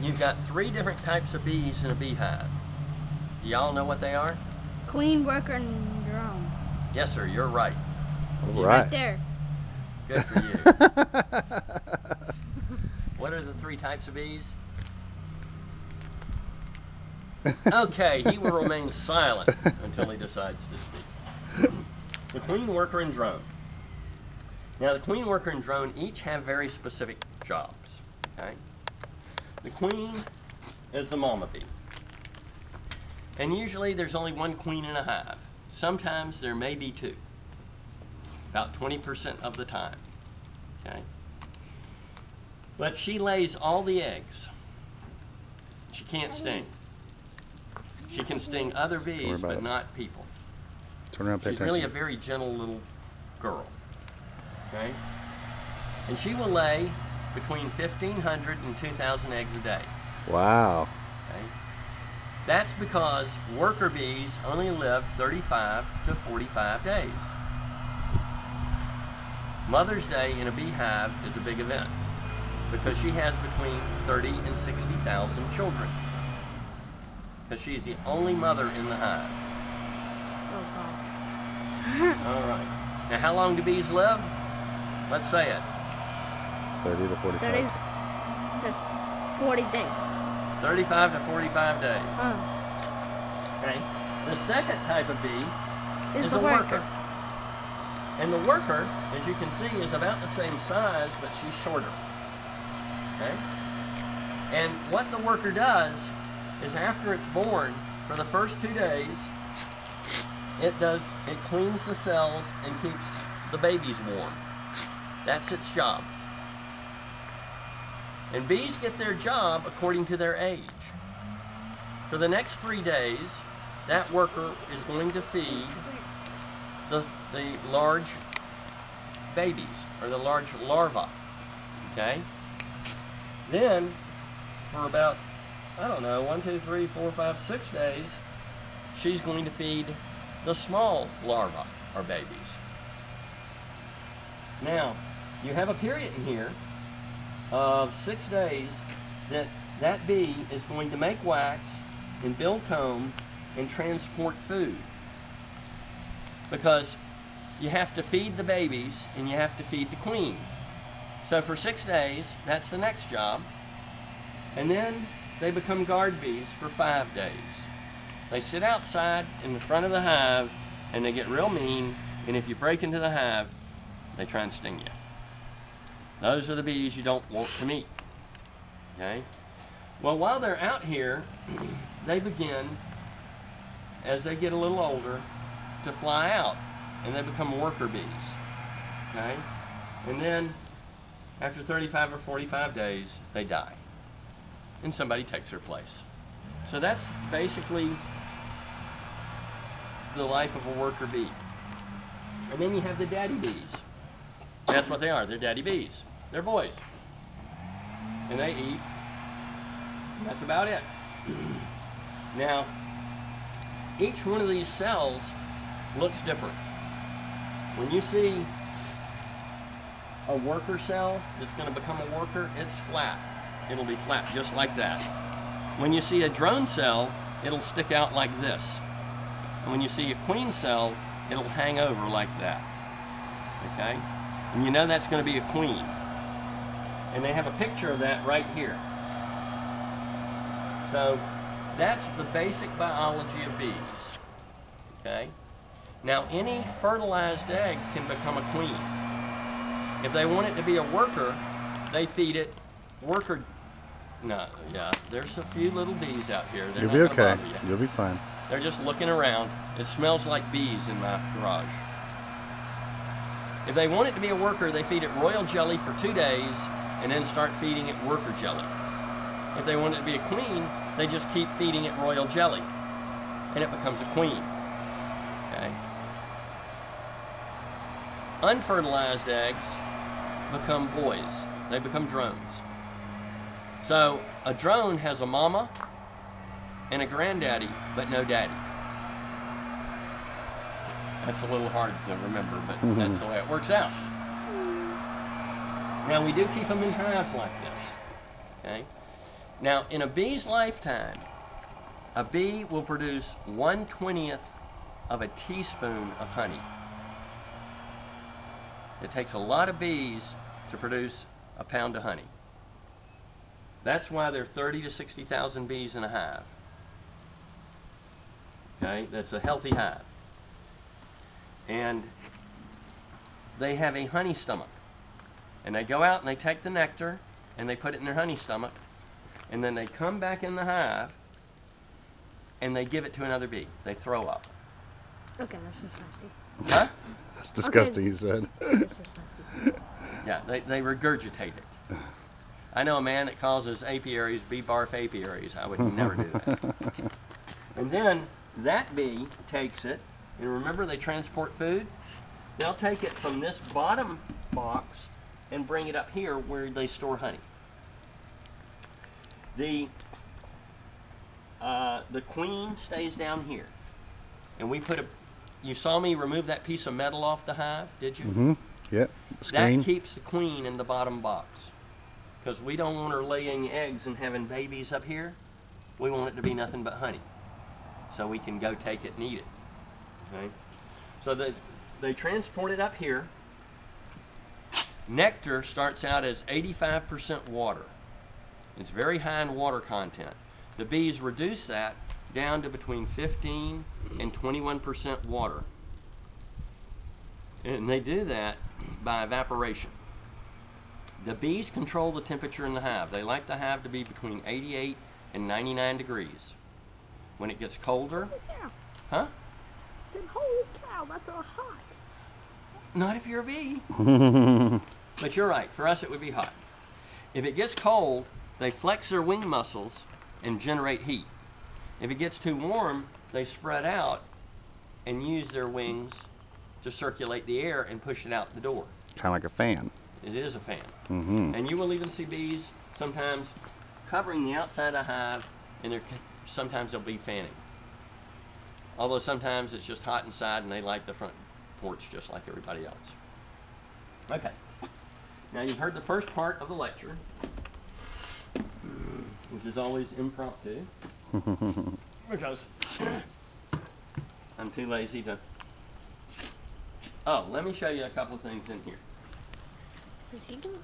you've got 3 different types of bees in a beehive. Do y'all know what they are? Queen, worker, and drone. Yes, sir, you're right. All right. Right there. Good for you. What are the 3 types of bees? Okay, he will remain silent until he decides to speak. The queen, worker, and drone. Now, the queen, worker, and drone each have very specific jobs. Okay? The queen is the mama bee. And usually there's only 1 queen in a hive. Sometimes there may be 2. About 20% of the time. Okay? But she lays all the eggs. She can't sting. She can sting other bees, but not people. Turn around, pay She's attention. really a very gentle little girl. Okay? And she will lay between 1,500 and 2,000 eggs a day. Wow. Okay? That's because worker bees only live 35 to 45 days. Mother's Day in a beehive is a big event because she has between 30 and 60,000 children. Because she's the only mother in the hive. Oh gosh. All right. Now, how long do bees live? Let's say it. 30 to 45. 30 to 40 days. 35 to 45 days. Okay. The second type of bee is the a worker. worker. And the worker, as you can see, is about the same size, but she's shorter. Okay? And what the worker does is after it's born, for the first 2 days, it cleans the cells and keeps the babies warm. That's its job. And bees get their job according to their age. For the next 3 days, that worker is going to feed the large babies, or the large larvae. Okay? Then, for about, I don't know, 1, 2, 3, 4, 5, 6 days, she's going to feed the small larvae, or babies. Now, you have a period in here of 6 days that bee is going to make wax and build comb and transport food. Because you have to feed the babies and you have to feed the queen. So for 6 days, that's the next job. And then they become guard bees for 5 days. They sit outside in the front of the hive and they get real mean, and if you break into the hive, they try and sting you. Those are the bees you don't want to meet. Okay? Well, while they're out here, they begin, as they get a little older, to fly out, and they become worker bees. Okay? And then, after 35 or 45 days, they die. And somebody takes their place. So that's basically the life of a worker bee. And then you have the daddy bees. That's what they are. They're daddy bees. They're boys. And they eat. And that's about it. Now, each one of these cells looks different. When you see a worker cell that's going to become a worker, it's flat. It'll be flat, just like that. When you see a drone cell, it'll stick out like this. And when you see a queen cell, it'll hang over like that. Okay? And you know that's going to be a queen. And they have a picture of that right here. So, that's the basic biology of bees. Okay? Now, any fertilized egg can become a queen. If they want it to be a worker, they feed it worker. No, yeah, there's a few little bees out here. They're You'll not be okay. gonna bother you. You'll be fine. They're just looking around. It smells like bees in my garage. If they want it to be a worker, they feed it royal jelly for 2 days and then start feeding it worker jelly. If they want it to be a queen, they just keep feeding it royal jelly and it becomes a queen. Okay? Unfertilized eggs become boys. They become drones. So a drone has a mama and a granddaddy, but no daddy. That's a little hard to remember, but that's the way it works out. Now we do keep them in hives like this. Okay? Now, in a bee's lifetime, a bee will produce 1/20th of a teaspoon of honey. It takes a lot of bees to produce a pound of honey. That's why there are 30 to 60,000 bees in a hive. Okay, that's a healthy hive. And they have a honey stomach. And they go out and they take the nectar and they put it in their honey stomach. And then they come back in the hive and they give it to another bee. They throw up. Okay, that's disgusting. Huh? That's disgusting, you said. That's disgusting. Yeah, they regurgitate it. I know a man that calls his apiaries bee barf apiaries. I would never do that. And then that bee takes it, and remember they transport food? They'll take it from this bottom box and bring it up here where they store honey. The queen stays down here. And we put you saw me remove that piece of metal off the hive, did you? Mm-hmm. Yep. Screen. That keeps the queen in the bottom box. Because we don't want her laying eggs and having babies up here. We want it to be nothing but honey. So we can go take it and eat it. Okay? So they transport it up here. Nectar starts out as 85% water. It's very high in water content. The bees reduce that down to between 15 and 21% water. And they do that by evaporation. The bees control the temperature in the hive. They like the hive to be between 88 and 99 degrees. When it gets colder, huh? Then holy cow, that's a hot. Not if you're a bee. But you're right, for us it would be hot. If it gets cold, they flex their wing muscles and generate heat. If it gets too warm, they spread out and use their wings to circulate the air and push it out the door. Kind of like a fan. It is a fan. Mm-hmm. And you will even see bees sometimes covering the outside of the hive, and sometimes they'll be fanning. Although sometimes it's just hot inside and they like the front porch just like everybody else. Okay. Now you've heard the first part of the lecture, which is always impromptu. Because I'm too lazy to... Oh, let me show you a couple of things in here. Is he doing